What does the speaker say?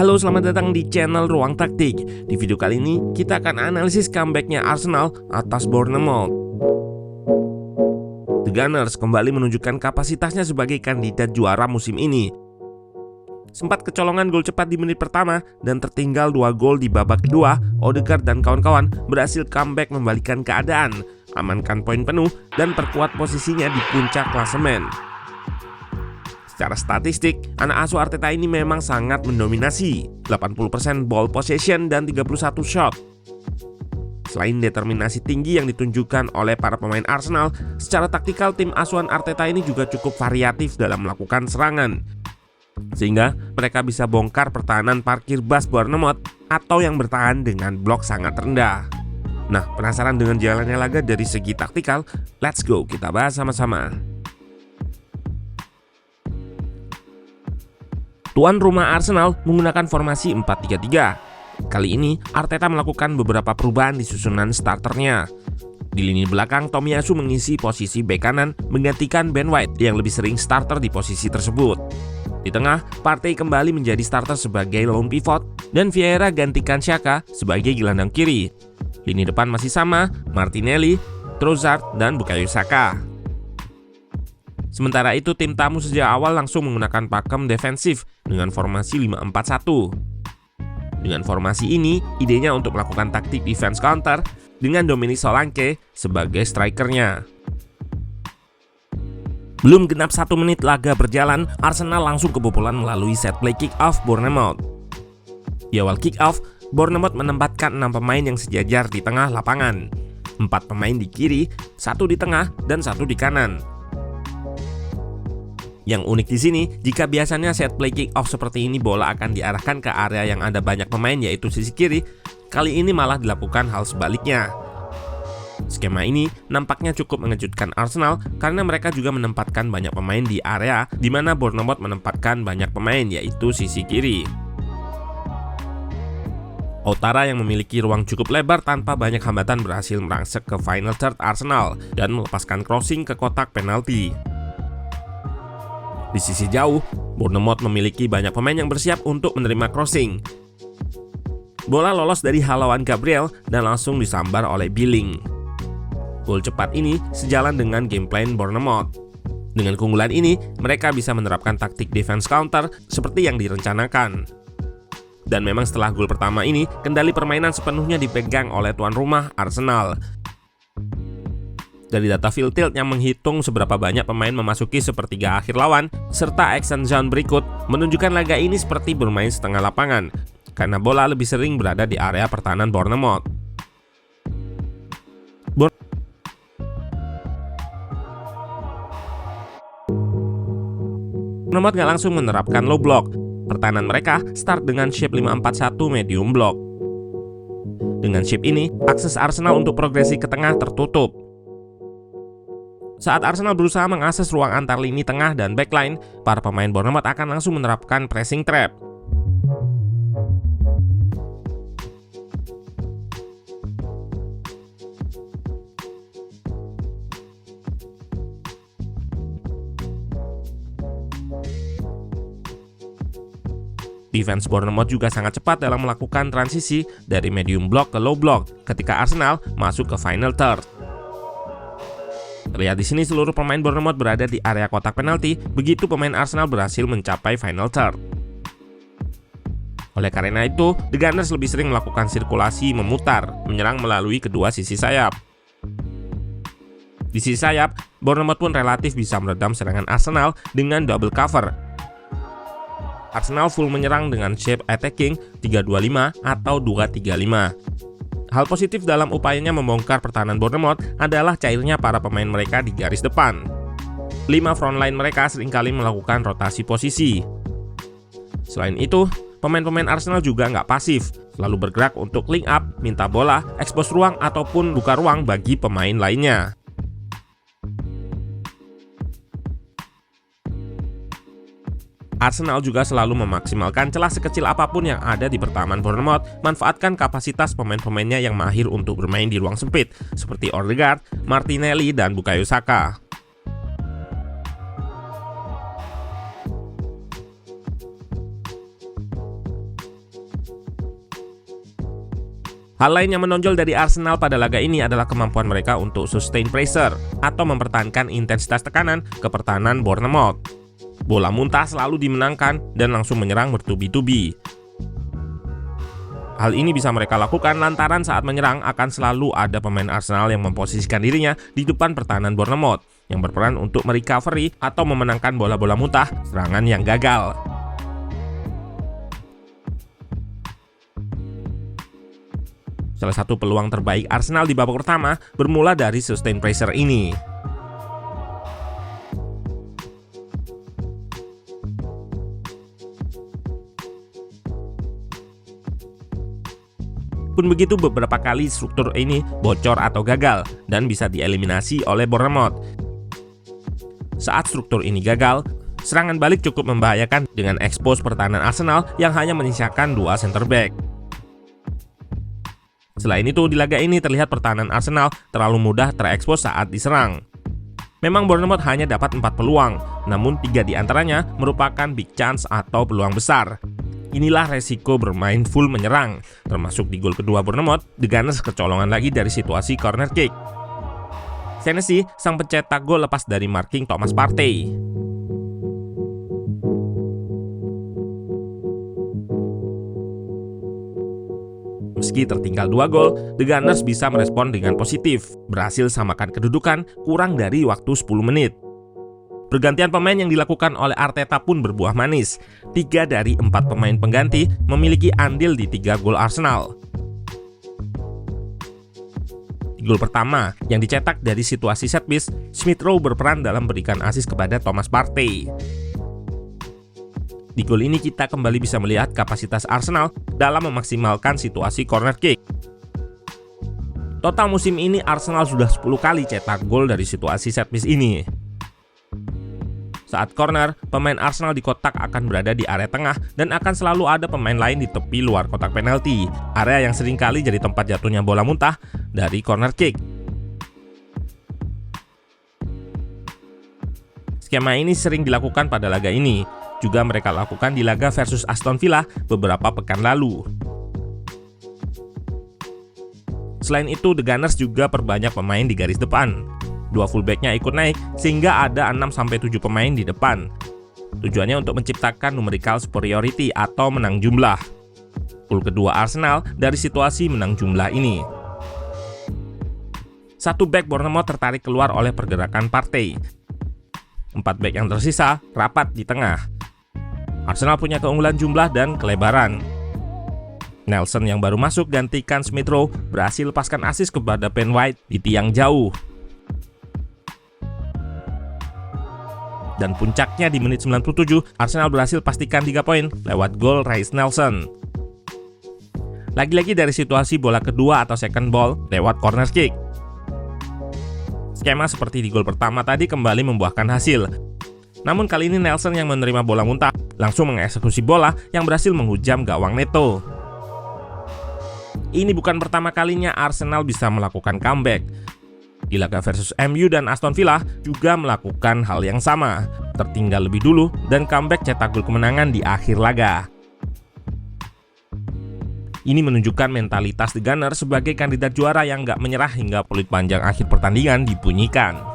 Halo, selamat datang di channel Ruang Taktik. Di video kali ini kita akan analisis comebacknya Arsenal atas Bournemouth. The Gunners kembali menunjukkan kapasitasnya sebagai kandidat juara musim ini. Sempat kecolongan gol cepat di menit pertama dan tertinggal 2 gol di babak kedua, Odegaard dan kawan-kawan berhasil comeback membalikan keadaan, amankan poin penuh dan perkuat posisinya di puncak klasemen. Secara statistik, anak asuh Arteta ini memang sangat mendominasi, 80% ball possession dan 31 shot. Selain determinasi tinggi yang ditunjukkan oleh para pemain Arsenal, secara taktikal tim asuhan Arteta ini juga cukup variatif dalam melakukan serangan, sehingga mereka bisa bongkar pertahanan parkir bus Bournemouth atau yang bertahan dengan blok sangat rendah. Nah, penasaran dengan jalannya laga dari segi taktikal? Let's go, kita bahas sama-sama. Tuan rumah Arsenal menggunakan formasi 4-3-3. Kali ini Arteta melakukan beberapa perubahan di susunan starternya. Di lini belakang, Tomiyasu mengisi posisi bek kanan menggantikan Ben White yang lebih sering starter di posisi tersebut. Di tengah, Partey kembali menjadi starter sebagai lone pivot dan Vieira gantikan Xhaka sebagai gelandang kiri. Lini depan masih sama, Martinelli, Trossard, dan Bukayo Saka. Sementara itu, tim tamu sejak awal langsung menggunakan pakem defensif dengan formasi 5-4-1. Dengan formasi ini, idenya untuk melakukan taktik defense counter dengan Dominic Solanke sebagai strikernya. Belum genap 1 menit laga berjalan, Arsenal langsung kebobolan melalui set play kick-off Bournemouth. Di awal kick-off, Bournemouth menempatkan 6 pemain yang sejajar di tengah lapangan. 4 pemain di kiri, 1 di tengah, dan 1 di kanan. Yang unik di sini, jika biasanya set play kick off seperti ini bola akan diarahkan ke area yang ada banyak pemain yaitu sisi kiri, kali ini malah dilakukan hal sebaliknya. Skema ini nampaknya cukup mengejutkan Arsenal karena mereka juga menempatkan banyak pemain di area di mana Bournemouth menempatkan banyak pemain yaitu sisi kiri. Ouattara yang memiliki ruang cukup lebar tanpa banyak hambatan berhasil merangsek ke final third Arsenal dan melepaskan crossing ke kotak penalti. Di sisi jauh, Bournemouth memiliki banyak pemain yang bersiap untuk menerima crossing. Bola lolos dari halauan Gabriel dan langsung disambar oleh Billing. Gol cepat ini sejalan dengan game plan Bournemouth. Dengan keunggulan ini, mereka bisa menerapkan taktik defense counter seperti yang direncanakan. Dan memang setelah gol pertama ini, kendali permainan sepenuhnya dipegang oleh tuan rumah Arsenal. Dari data field tilt yang menghitung seberapa banyak pemain memasuki sepertiga akhir lawan, serta action zone berikut, menunjukkan laga ini seperti bermain setengah lapangan, karena bola lebih sering berada di area pertahanan Bournemouth. Bournemouth nggak langsung menerapkan low block. Pertahanan mereka start dengan shape 5-4-1 medium block. Dengan shape ini, akses Arsenal untuk progresi ke tengah tertutup. Saat Arsenal berusaha mengakses ruang antar lini tengah dan backline, para pemain Bournemouth akan langsung menerapkan pressing trap. Defense Bournemouth juga sangat cepat dalam melakukan transisi dari medium block ke low block ketika Arsenal masuk ke final third. Terlihat di sini seluruh pemain Bournemouth berada di area kotak penalti begitu pemain Arsenal berhasil mencapai final third. Oleh karena itu, The Gunners lebih sering melakukan sirkulasi memutar, menyerang melalui kedua sisi sayap. Di sisi sayap, Bournemouth pun relatif bisa meredam serangan Arsenal dengan double cover. Arsenal full menyerang dengan shape attacking 3-2-5 atau 2-3-5. Hal positif dalam upayanya membongkar pertahanan Bournemouth adalah cairnya para pemain mereka di garis depan. 5 frontline mereka seringkali melakukan rotasi posisi. Selain itu, pemain-pemain Arsenal juga nggak pasif, selalu bergerak untuk link up, minta bola, expose ruang, ataupun buka ruang bagi pemain lainnya. Arsenal juga selalu memaksimalkan celah sekecil apapun yang ada di pertahanan Bournemouth, manfaatkan kapasitas pemain-pemainnya yang mahir untuk bermain di ruang sempit, seperti Odegaard, Martinelli, dan Bukayo Saka. Hal lain yang menonjol dari Arsenal pada laga ini adalah kemampuan mereka untuk sustain pressure atau mempertahankan intensitas tekanan ke pertahanan Bournemouth. Bola muntah selalu dimenangkan dan langsung menyerang bertubi-tubi. Hal ini bisa mereka lakukan lantaran saat menyerang akan selalu ada pemain Arsenal yang memposisikan dirinya di depan pertahanan Bournemouth yang berperan untuk merecovery atau memenangkan bola-bola muntah serangan yang gagal. Salah satu peluang terbaik Arsenal di babak pertama bermula dari sustain pressure ini. Pun begitu, beberapa kali struktur ini bocor atau gagal dan bisa dieliminasi oleh Bournemouth. Saat struktur ini gagal, serangan balik cukup membahayakan dengan expose pertahanan Arsenal yang hanya menyisakan 2 center back. Selain itu, di laga ini terlihat pertahanan Arsenal terlalu mudah terekspos saat diserang. Memang Bournemouth hanya dapat 4 peluang, namun 3 diantaranya merupakan big chance atau peluang besar. Inilah resiko bermain full menyerang, termasuk di gol kedua Bournemouth, The Gunners kecolongan lagi dari situasi corner kick. Senesi, sang pencetak gol lepas dari marking Thomas Partey. Meski tertinggal 2 gol, The Gunners bisa merespon dengan positif, berhasil samakan kedudukan kurang dari waktu 10 menit. Pergantian pemain yang dilakukan oleh Arteta pun berbuah manis. 3 dari 4 pemain pengganti memiliki andil di 3 gol Arsenal. Di gol pertama yang dicetak dari situasi set piece, Smith Rowe berperan dalam berikan assist kepada Thomas Partey. Di gol ini kita kembali bisa melihat kapasitas Arsenal dalam memaksimalkan situasi corner kick. Total musim ini Arsenal sudah 10 kali cetak gol dari situasi set piece ini. Saat corner, pemain Arsenal di kotak akan berada di area tengah dan akan selalu ada pemain lain di tepi luar kotak penalti, area yang seringkali jadi tempat jatuhnya bola muntah dari corner kick. Skema ini sering dilakukan pada laga ini, juga mereka lakukan di laga versus Aston Villa beberapa pekan lalu. Selain itu, The Gunners juga perbanyak pemain di garis depan. 2 fullbacknya ikut naik sehingga ada 6-7 pemain di depan. Tujuannya untuk menciptakan numerical superiority atau menang jumlah. Gol kedua Arsenal dari situasi menang jumlah ini. 1 back Bournemouth tertarik keluar oleh pergerakan Partey. 4 back yang tersisa rapat di tengah. Arsenal punya keunggulan jumlah dan kelebaran. Nelson yang baru masuk gantikan Smith Rowe berhasil lepaskan assist kepada Ben White di tiang jauh. Dan puncaknya di menit 97, Arsenal berhasil pastikan 3 poin lewat gol Reiss Nelson. Lagi-lagi dari situasi bola kedua atau second ball lewat corner kick. Skema seperti di gol pertama tadi kembali membuahkan hasil. Namun kali ini Nelson yang menerima bola muntah langsung mengeksekusi bola yang berhasil menghujam gawang Neto. Ini bukan pertama kalinya Arsenal bisa melakukan comeback. Di laga versus MU dan Aston Villa juga melakukan hal yang sama, tertinggal lebih dulu dan comeback cetak gol kemenangan di akhir laga. Ini menunjukkan mentalitas The Gunners sebagai kandidat juara yang gak menyerah hingga peluit panjang akhir pertandingan dibunyikan.